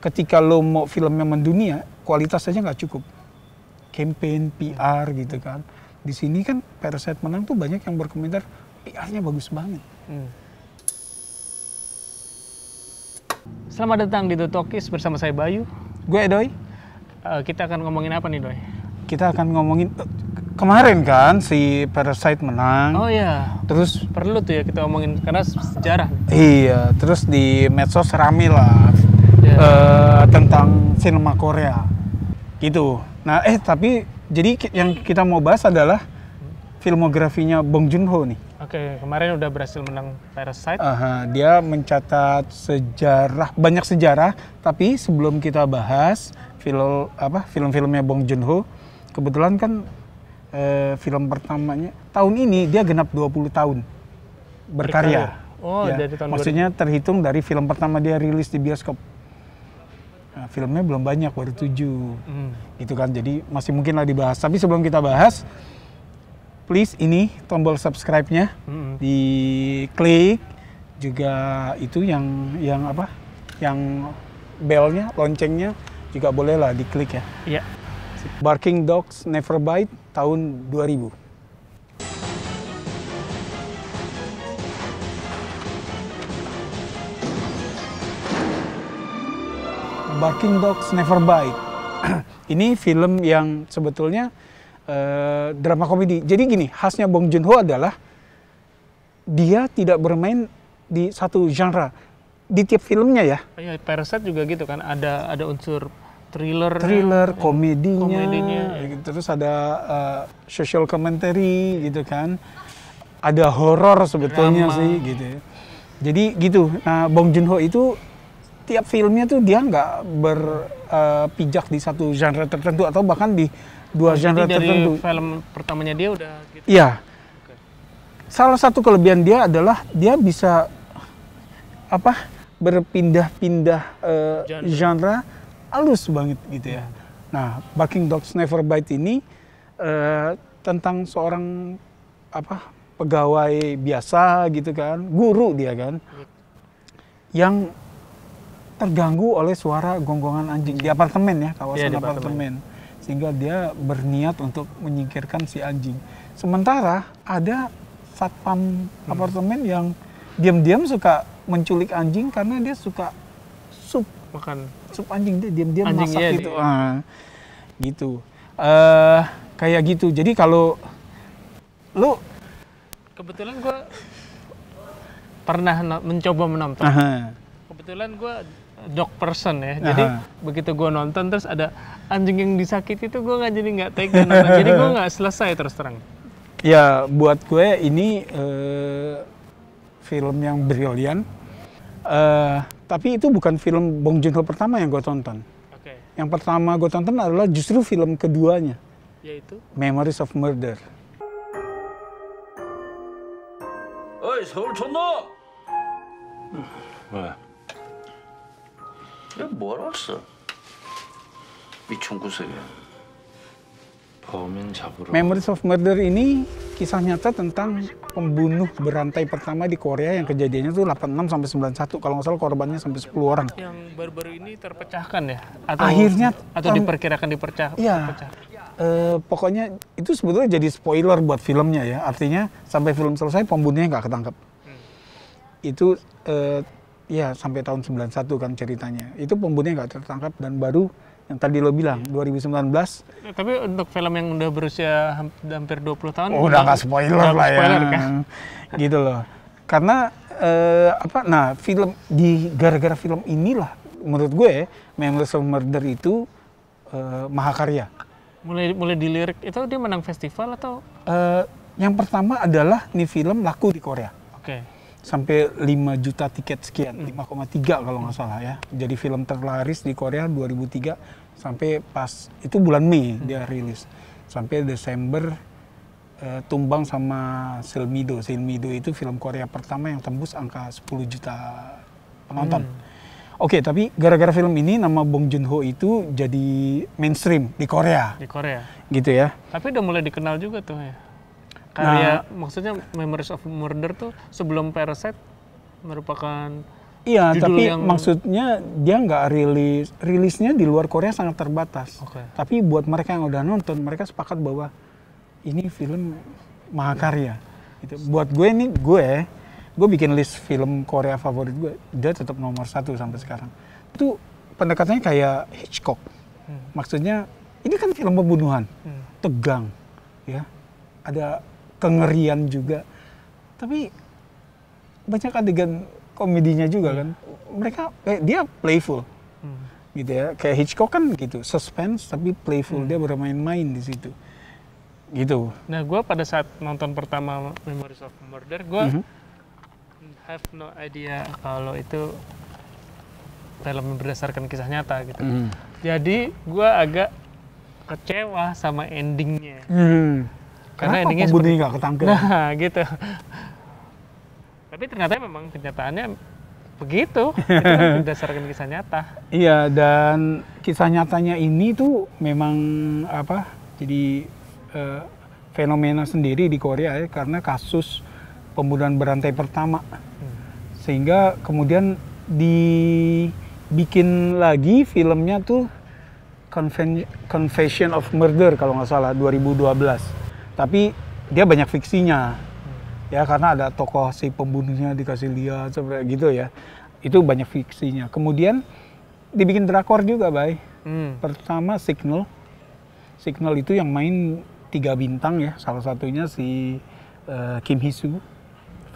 ketika lo mau filmnya mendunia, kualitas aja nggak cukup. Campaign, PR gitu kan. Di sini kan Parasite menang tuh banyak yang berkomentar, PR-nya bagus banget. Selamat datang di The Talkies bersama saya Bayu. Gue Edoy. Kita akan ngomongin apa nih, Doy? Kita akan ngomongin kemarin kan si Parasite menang. Oh iya. Terus Perlu tuh ya kita ngomongin karena sejarah. iya, terus di medsos rame lah tentang sinema Korea. Gitu. Nah, tapi jadi yang kita mau bahas adalah filmografinya Bong Joon-ho nih. Oke, kemarin udah berhasil menang Parasite. Dia mencatat banyak sejarah, tapi sebelum kita bahas film-filmnya Bong Joon-ho, kebetulan kan film pertamanya tahun ini dia genap 20 tahun berkarya. Oh, ya, dari tahun maksudnya terhitung dari film pertama dia rilis di bioskop. Nah, filmnya belum banyak, baru 7. Gitu kan, jadi masih mungkin lah dibahas. Tapi sebelum kita bahas, please ini tombol subscribe-nya diklik, juga itu yang bell-nya, loncengnya juga boleh lah diklik ya. Iya. Barking Dogs Never Bite tahun 2000. Barking Dogs Never Bite. Ini film yang sebetulnya drama komedi. Jadi gini, khasnya Bong Joon-ho adalah dia tidak bermain di satu genre. Di tiap filmnya ya. Iya, Parasite juga gitu kan, ada unsur thriller, komedinya, ya. Terus ada social commentary gitu kan. Ada horor sebetulnya drama. sih gitu. Jadi gitu. Nah, Bong Joon-ho itu tiap filmnya tuh dia nggak berpijak di satu genre tertentu atau bahkan di dua genre tertentu. Dari film pertamanya dia udah gitu. Iya. Salah satu kelebihan dia adalah dia bisa berpindah-pindah genre halus banget gitu ya. Nah, Barking Dogs Never Bite ini tentang seorang pegawai biasa gitu kan, guru dia kan, yang terganggu oleh suara gonggongan anjing di apartemen ya, kawasan apartemen. Sehingga dia berniat untuk menyingkirkan si anjing. Sementara ada satpam apartemen yang diam-diam suka menculik anjing karena dia suka makan sup anjing, dia diam-diam masak iya, gitu. Gitu. Kayak gitu. Jadi kalau lu kebetulan gue pernah mencoba menonton. Kebetulan gue dog person ya, jadi begitu gue nonton terus ada anjing yang disakiti itu gue nggak tega nonton. Jadi gue nggak selesai terus terang. Ya buat gue ini film yang brilian, tapi itu bukan film Bong Joon-ho pertama yang gue tonton. Yang pertama gue tonton adalah justru film keduanya, yaitu Memories of Murder. 어이 서울 촌놈! 왜? 내가 뭘 알았어? 이 총구석에 범인 잡으러 Memories of Murder ini kisah nyata tentang pembunuh berantai pertama di Korea yang kejadiannya tuh 86 sampai 91, kalau nggak salah korbannya sampai 10 orang. yang baru-baru ini terpecahkan ya? Atau Akhirnya diperkirakan dipecah? Iya. Pokoknya itu sebetulnya jadi spoiler buat filmnya ya. Artinya sampai film selesai pembunuhnya nggak ketangkep. Itu ya sampai tahun 91 kan ceritanya. Itu pembunuhnya nggak tertangkap dan baru yang tadi lo bilang 2019. Tapi untuk film yang udah berusia hampir 20 tahun Udah nggak spoiler lah ya. Kan? Gitu loh. Karena film gara-gara film inilah menurut gue Memories of Murder itu mahakarya. Mulai dilirik itu dia menang festival atau? Yang pertama adalah nih film laku di Korea. Oke. Sampai 5 juta tiket sekian, 5,3 kalau nggak salah ya. Jadi film terlaris di Korea 2003 sampai pas itu bulan Mei dia rilis. Sampai Desember tumbang sama Silmido. Silmido itu film Korea pertama yang tembus angka 10 juta penonton. Oke, tapi gara-gara film ini nama Bong Joon-ho itu jadi mainstream di Korea. Di Korea. Gitu ya. Tapi udah mulai dikenal juga tuh ya. Karya maksudnya Memories of Murder tuh sebelum Parasite merupakan Iya, judul tapi yang... maksudnya dia nggak rilisnya di luar Korea sangat terbatas. Tapi buat mereka yang udah nonton, mereka sepakat bahwa ini film mahakarya. Gitu. Buat gue ini, gue bikin list film Korea favorit gue, dia tetap nomor 1 sampai sekarang. Itu pendekatannya kayak Hitchcock. Maksudnya ini kan film pembunuhan, tegang, ya, ada kengerian juga. Tapi banyak adegan komedinya juga kan. Mereka dia playful. Gitu ya. Kayak Hitchcock kan gitu, suspense tapi playful. Dia bermain-main di situ. Gitu. Nah, gue pada saat nonton pertama Memories of Murder, gue have no idea kalau itu film yang berdasarkan kisah nyata gitu. Jadi gue agak kecewa sama endingnya. Karena endingnya pembunuhnya nggak ketangkep. Nah, gitu. Tapi ternyata memang kenyataannya begitu. Itu kan berdasarkan kisah nyata. Iya, dan kisah nyatanya ini tuh memang apa? Jadi fenomena sendiri di Korea ya, karena kasus pembunuhan berantai pertama. Sehingga kemudian dibikin lagi filmnya tuh Confession of Murder kalau nggak salah 2012. Tapi dia banyak fiksinya. Ya karena ada tokoh si pembunuhnya dikasih lihat seperti gitu ya. Itu banyak fiksinya. Kemudian dibikin drakor juga, Bay. Pertama Signal. Signal itu yang main 3 bintang ya. Salah satunya si Kim Hee-soo.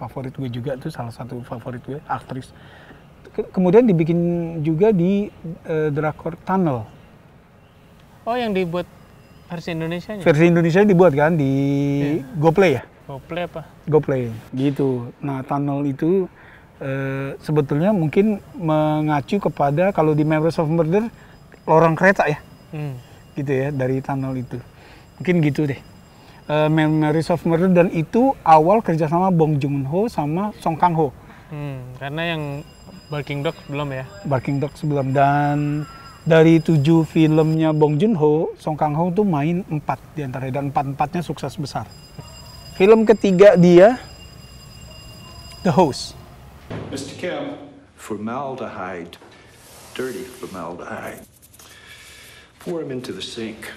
Favorit gue juga tuh, salah satu favorit gue, aktris. Kemudian dibikin juga di drakor Tunnel. Oh, yang dibuat versi Indonesianya? Versi Indonesia dibuat kan di GoPlay ya? GoPlay apa? GoPlay, gitu. Nah, Tunnel itu sebetulnya mungkin mengacu kepada kalau di Memories of Murder, lorong kereta ya? Gitu ya, dari Tunnel itu. Mungkin gitu deh. Memories of Murder, dan itu awal kerjasama Bong Joon-ho sama Song Kang-ho. Karena yang Barking Dogs belum ya? Barking Dogs belum. Dan dari 7 filmnya Bong Joon-ho, Song Kang-ho tuh main 4 diantaranya, dan 4-4-nya sukses besar. Film ketiga dia, The Host. Mr. Kim. Formaldehyde. Dirty formaldehyde. Pour him into the sink.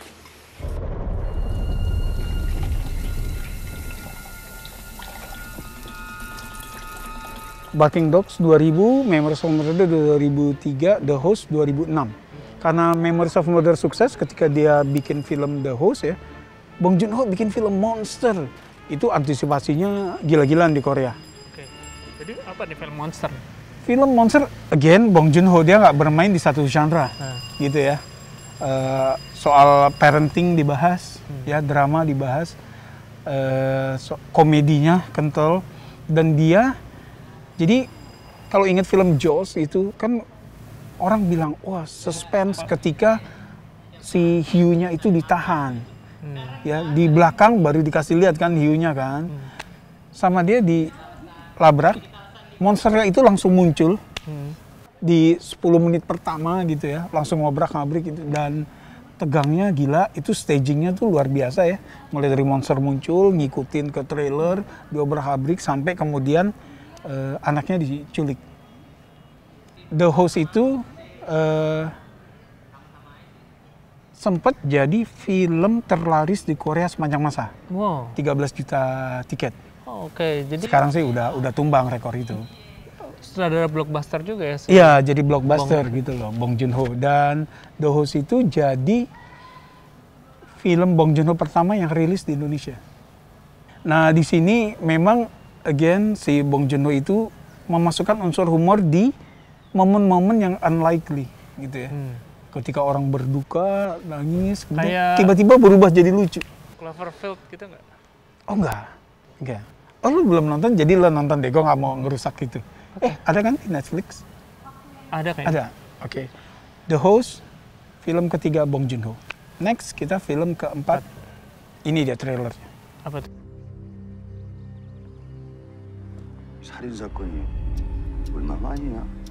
Barking Dogs 2000, Memories of Murder 2003, The Host 2006. Karena Memories of Murder sukses ketika dia bikin film The Host ya, Bong Joon-ho bikin film Monster. Itu antisipasinya gila-gilaan di Korea. Oke. Jadi apa nih film Monster? Film Monster, again, Bong Joon-ho dia nggak bermain di satu genre, gitu ya. Soal parenting dibahas, ya drama dibahas, komedinya kental, dan dia, jadi kalau ingat film Jaws itu kan orang bilang, wah suspense ketika si hiunya itu ditahan. Ya di belakang baru dikasih lihat kan hiunya kan, sama dia dilabrak, monsternya itu langsung muncul di 10 menit pertama gitu ya, langsung ngobrak-ngabrik gitu, dan tegangnya gila. Itu stagingnya tuh luar biasa ya, mulai dari monster muncul, ngikutin ke trailer, diobrak-abrik sampai kemudian anaknya diculik. The Host itu sempat jadi film terlaris di Korea sepanjang masa. Wow. 13 juta tiket. Oh, oke. Jadi sekarang sih udah tumbang rekor itu. Sutradara blockbuster juga ya? Iya, jadi blockbuster gitu loh, Bong Joon-ho. Dan The Host itu jadi film Bong Joon-ho pertama yang rilis di Indonesia. Nah, di sini memang again si Bong Joon-ho itu memasukkan unsur humor di momen-momen yang unlikely gitu ya. Ketika orang berduka, nangis, tiba-tiba berubah jadi lucu. Cloverfield gitu nggak? Oh enggak. Oh lu belum nonton, jadi lo nonton deh, gue nggak mau ngerusak gitu. Ada kan di Netflix? Ada kayaknya. Ada, oke. The Host, film ketiga Bong Joon-ho. Next, kita film keempat. Ini dia trailernya. Apa tuh? 살인 사건이 얼마 만이야?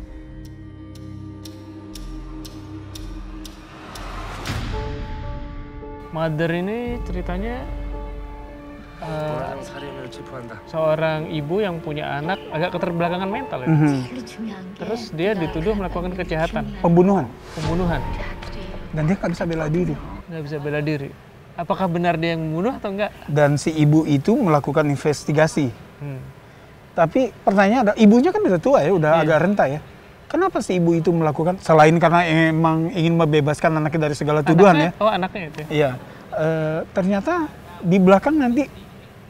Mother ini ceritanya seorang ibu yang punya anak agak keterbelakangan mental ya. Terus dia dituduh melakukan kejahatan, Pembunuhan. Dan dia nggak bisa bela diri. Nggak bisa bela diri. Apakah benar dia yang membunuh atau enggak? Dan si ibu itu melakukan investigasi. Tapi pertanyaannya ada, ibunya kan udah tua ya, udah agak renta ya. Kenapa si ibu itu melakukan, selain karena emang ingin membebaskan anaknya dari segala tuduhan ya? Oh, anaknya itu. Iya. Ternyata di belakang nanti,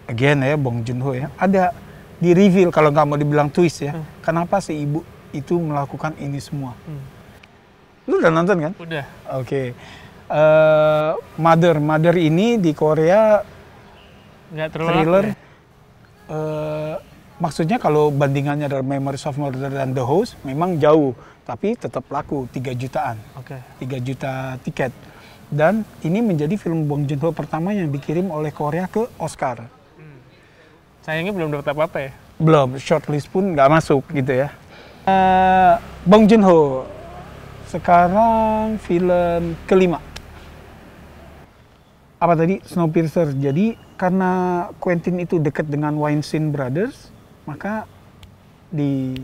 again ya, Bong Joon-ho ya, ada di reveal kalau nggak mau dibilang twist ya. Kenapa si ibu itu melakukan ini semua? Lu udah nonton kan? Udah. Oke. Mother ini di Korea Nggak terlalu thriller. laku ya? Maksudnya kalau bandingannya dari Memories of Murder dan The Host memang jauh, tapi tetap laku 3 jutaan. Oke. 3 juta tiket. Dan ini menjadi film Bong Joon-ho pertama yang dikirim oleh Korea ke Oscar. Sayangnya belum dapat apa-apa ya. Belum, shortlist pun nggak masuk gitu ya. Bong Joon-ho sekarang film kelima. Apa tadi? Snowpiercer. Jadi karena Quentin itu dekat dengan Weinstein Brothers, maka di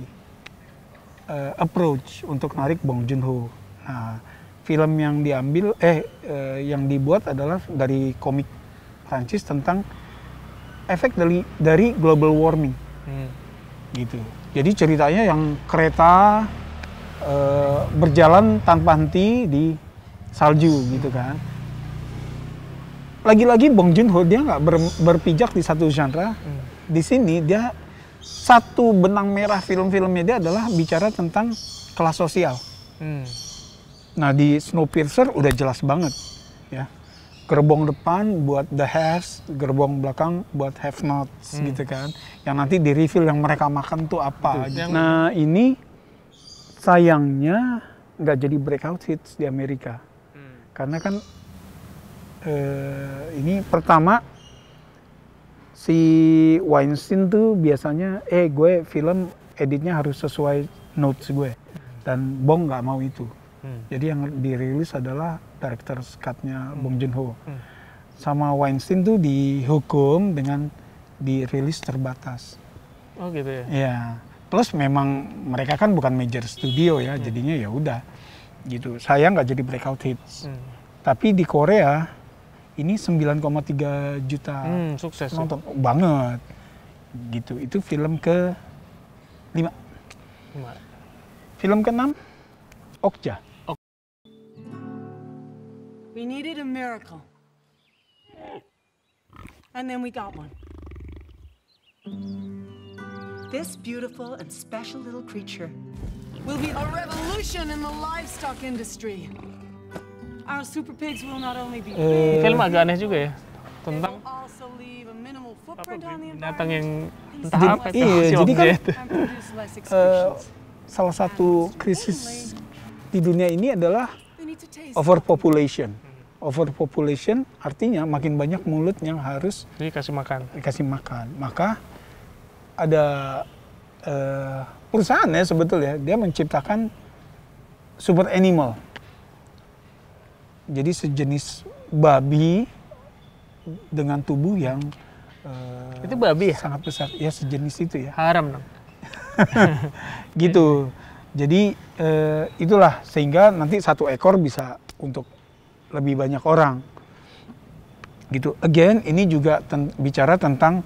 approach untuk narik Bong Joon-ho. Nah, film yang diambil yang dibuat adalah dari komik Prancis tentang efek dari global warming. Gitu. Jadi ceritanya yang kereta berjalan tanpa henti di salju gitu kan. Lagi-lagi Bong Joon-ho dia nggak berpijak di satu genre. Di sini dia satu benang merah film-filmnya dia adalah bicara tentang kelas sosial. Nah di Snowpiercer udah jelas banget ya. Gerbong depan buat the haves, gerbong belakang buat have nots gitu kan. Yang nanti di reveal yang mereka makan tuh apa. Gitu. Nah ini sayangnya nggak jadi breakout hits di Amerika. Karena kan ini pertama si Weinstein tuh biasanya gue film editnya harus sesuai notes gue dan Bong nggak mau itu. Jadi yang dirilis adalah director's cut-nya Bong Joon-ho. Sama Weinstein tuh dihukum dengan dirilis terbatas. Oh gitu ya. Ya. Plus memang mereka kan bukan major studio ya, jadinya ya udah gitu. Saya nggak jadi breakout hits. Tapi di Korea ini 9,3 juta sukses nonton banget gitu. Itu film ke 5. Film ke-6 Okja. We needed a miracle. And then we got one. This beautiful and special little creature will be a revolution in the livestock industry. Our super pigs will not only be big, film agak aneh juga ya they tentang will also leave a minimal apa footprint on the binatang yang environment entah apa itu. Iya, si jadi kan objek itu. and produce less excretions. Salah satu krisis di dunia ini adalah They need to taste overpopulation. Overpopulation artinya makin banyak mulut yang harus Jadi kasih makan. dikasih makan. Maka ada perusahaan ya sebetulnya dia menciptakan super animal. Jadi sejenis babi dengan tubuh yang Itu babi ya? sangat besar. Ya sejenis itu ya. Haram dong. Gitu. Jadi itulah sehingga nanti satu ekor bisa untuk lebih banyak orang. Gitu. Again ini juga bicara tentang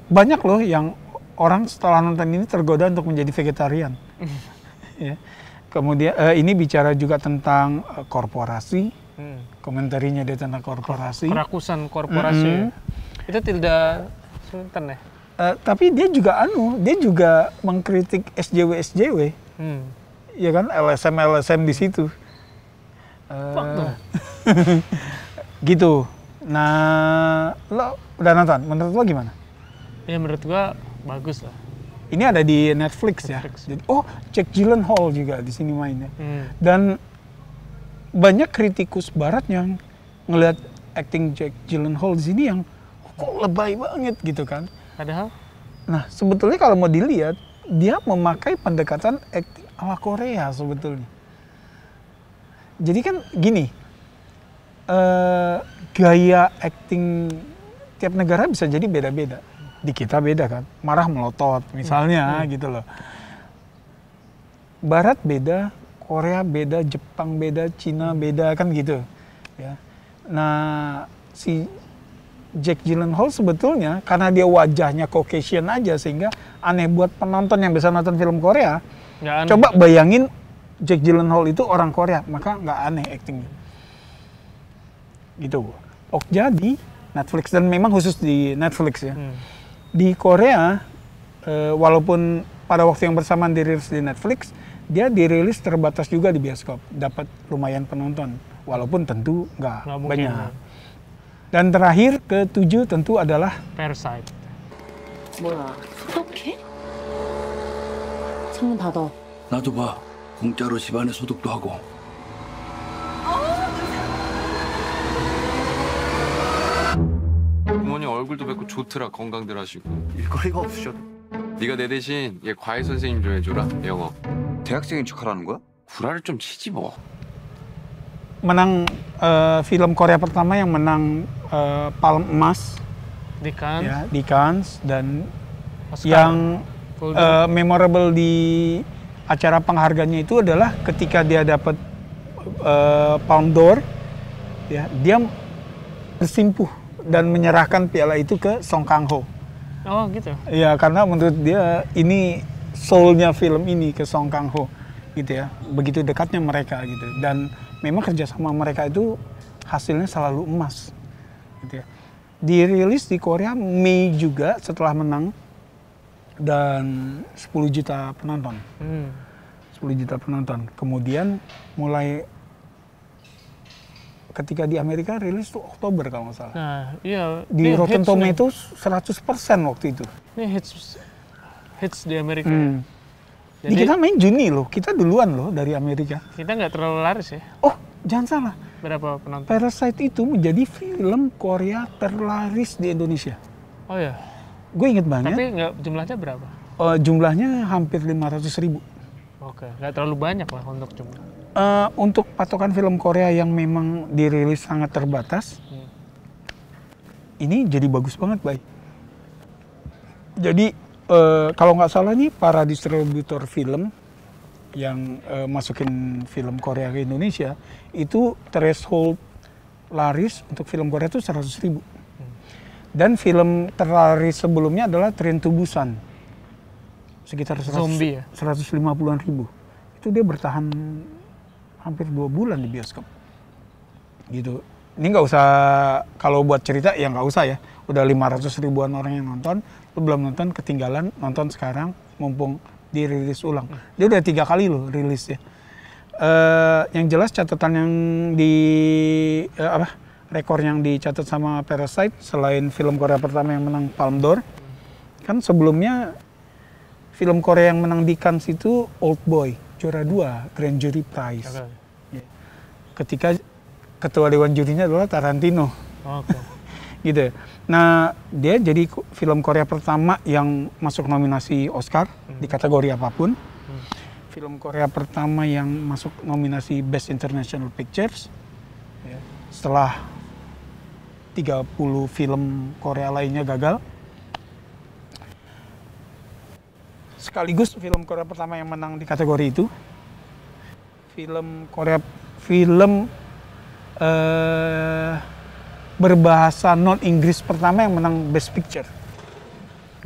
banyak loh yang orang setelah nonton ini tergoda untuk menjadi vegetarian. Ya. Kemudian ini bicara juga tentang korporasi. Komentarinya dia tentang korporasi. Kerakusan korporasi. Itu tidak sultan ya? Tapi dia juga mengkritik SJW. Ya kan LSM di situ. Gitu. Nah, lo udah nonton? Menurut lo gimana? Ya menurut gua bagus lah. Ini ada di Netflix ya. Jadi, Jake Gyllenhaal juga di sini mainnya. Dan banyak kritikus Barat yang ngelihat acting Jake Gyllenhaal di sini yang kok lebay banget gitu kan. Padahal? Nah sebetulnya kalau mau dilihat dia memakai pendekatan acting ala Korea sebetulnya. Jadi kan gini, gaya acting tiap negara bisa jadi beda-beda. Di kita beda kan, marah melotot misalnya gitu loh. Barat beda, Korea beda, Jepang beda, Cina beda kan gitu. Ya. Nah si Jake Gyllenhaal sebetulnya karena dia wajahnya Caucasian aja sehingga aneh buat penonton yang bisa nonton film Korea. Coba bayangin Jake Gyllenhaal itu orang Korea, maka nggak aneh aktingnya. Gitu. Jadi Netflix, dan memang khusus di Netflix ya. Di Korea, walaupun pada waktu yang bersamaan dirilis di Netflix, dia dirilis terbatas juga di bioskop, dapat lumayan penonton, walaupun tentu nggak banyak. Dan terakhir ke-7 tentu adalah Parasite. 뭐야, 소독해? 창문 닫아. 나도 봐. 공짜로 집안에 소독도 하고. 부모님 얼굴도 뵙고 좋더라. 건강들 하시고. 일거리가 없으셔도. 네가 내 대신 얘 과외 선생님 좀 해줘라. 영어. 대학생인 척하라는 거야? 구라를 좀 치지 뭐. menang film Korea pertama yang menang Palm Emas Di Cannes. ya, di Cannes, dan Oscar. yang memorable di acara penghargaannya itu adalah ketika dia dapat Palme d'Or, ya, dia bersimpuh dan menyerahkan piala itu ke Song Kang-ho. Oh gitu. Ya, karena menurut dia ini soul-nya film ini ke Song Kang-ho gitu ya. Begitu dekatnya mereka gitu. Dan memang kerjasama mereka itu hasilnya selalu emas gitu ya. Dirilis di Korea Mei juga setelah menang, dan 10 juta penonton. 10 juta penonton. Kemudian mulai ketika di Amerika rilis tuh Oktober kalau nggak salah. Nah, iya. Di Ini Rotten hits Tomatoes 100% waktu itu. Ini hits di Amerika. Di kita main Juni loh, kita duluan loh dari Amerika. Kita nggak terlalu laris ya. Oh, jangan salah. Berapa penonton? Parasite itu menjadi film Korea terlaris di Indonesia. Oh ya. Gue inget banget. Tapi nggak, jumlahnya berapa? Jumlahnya hampir 500.000. Oke, nggak terlalu banyak lah untuk jumlah. Untuk patokan film Korea yang memang dirilis sangat terbatas, ini jadi bagus banget, Bay. Jadi kalau nggak salah nih para distributor film yang masukin film Korea ke Indonesia itu threshold laris untuk film Korea itu 100.000. Dan film terlaris sebelumnya adalah Train to Busan, sekitar 150-an ribu. Itu dia bertahan hampir 2 bulan di bioskop. Gitu. Ini nggak usah, kalau buat cerita ya nggak usah ya. Udah 500 ribuan orang yang nonton, lu belum nonton, ketinggalan, nonton sekarang mumpung dirilis ulang. Dia udah 3 kali loh rilis ya. Yang jelas catatan yang rekor yang dicatat sama Parasite selain film Korea pertama yang menang Palme d'Or, kan sebelumnya film Korea yang menang di Cannes itu Old Boy, juara 2 Grand Jury Prize. Ya. Ketika ketua dewan jurinya adalah Tarantino. Gitu. Nah, dia jadi film Korea pertama yang masuk nominasi Oscar di kategori apapun. Film Korea pertama yang masuk nominasi Best International Pictures. Ya. Setelah 30 film Korea lainnya gagal. Sekaligus film Korea pertama yang menang di kategori itu. Film berbahasa non-Inggris pertama yang menang Best Picture.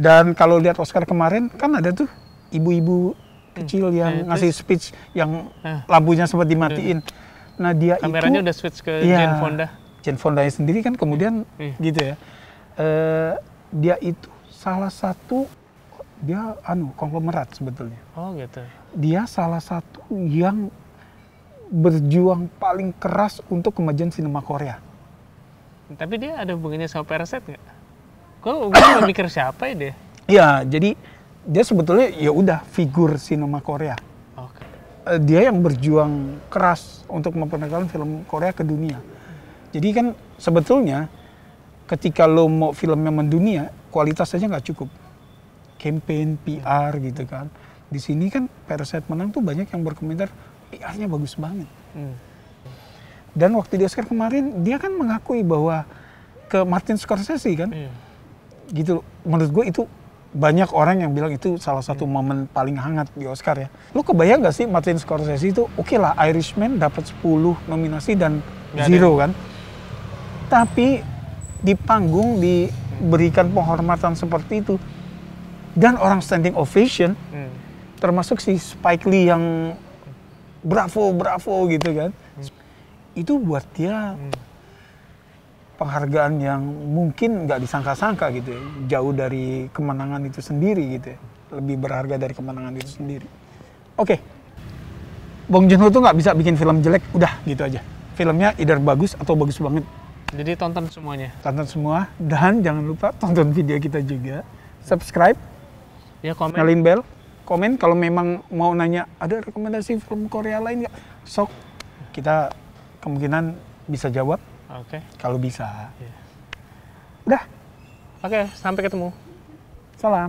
Dan kalau lihat Oscar kemarin, kan ada tuh ibu-ibu kecil yang ngasih speech yang lampunya sempat dimatiin. Nah, dia kameranya itu udah switch ke Jane Fonda. Jane Fondanya sendiri kan kemudian gitu ya. Dia itu salah satu, dia konglomerat sebetulnya. Oh gitu. Dia salah satu yang berjuang paling keras untuk kemajuan sinema Korea. Tapi dia ada hubungannya sama Parasite nggak? Gue mikir siapa ya dia? Ya, jadi dia sebetulnya ya udah figur sinema Korea. Oke. Dia yang berjuang keras untuk memperkenalkan film Korea ke dunia. Jadi kan sebetulnya ketika lo mau filmnya mendunia, kualitas aja nggak cukup. Campaign, PR gitu kan. Di sini kan Parasite menang tuh banyak yang berkomentar PR-nya bagus banget. Dan waktu di Oscar kemarin dia kan mengakui bahwa ke Martin Scorsese kan. Iya. Gitu. Menurut gue itu banyak orang yang bilang itu salah satu momen paling hangat di Oscar ya. Lu kebayang gak sih Martin Scorsese itu oke lah Irishman dapat 10 nominasi dan Gak 0 kan. Tapi di panggung diberikan penghormatan seperti itu dan orang standing ovation termasuk si Spike Lee yang bravo gitu kan. Itu buat dia penghargaan yang mungkin nggak disangka-sangka gitu ya. Jauh dari kemenangan itu sendiri gitu ya. Lebih berharga dari kemenangan itu sendiri. Oke. Bong Joon-ho tuh nggak bisa bikin film jelek, udah gitu aja. Filmnya either bagus atau bagus banget. Jadi tonton semuanya. Tonton semua dan jangan lupa tonton video kita juga. Subscribe, Ya komen. nyalain bel, komen kalau memang mau nanya ada rekomendasi film Korea lain nggak? Sok kita kemungkinan bisa jawab. Oke. Kalau bisa. Iya. Udah, Oke, sampai ketemu. salam.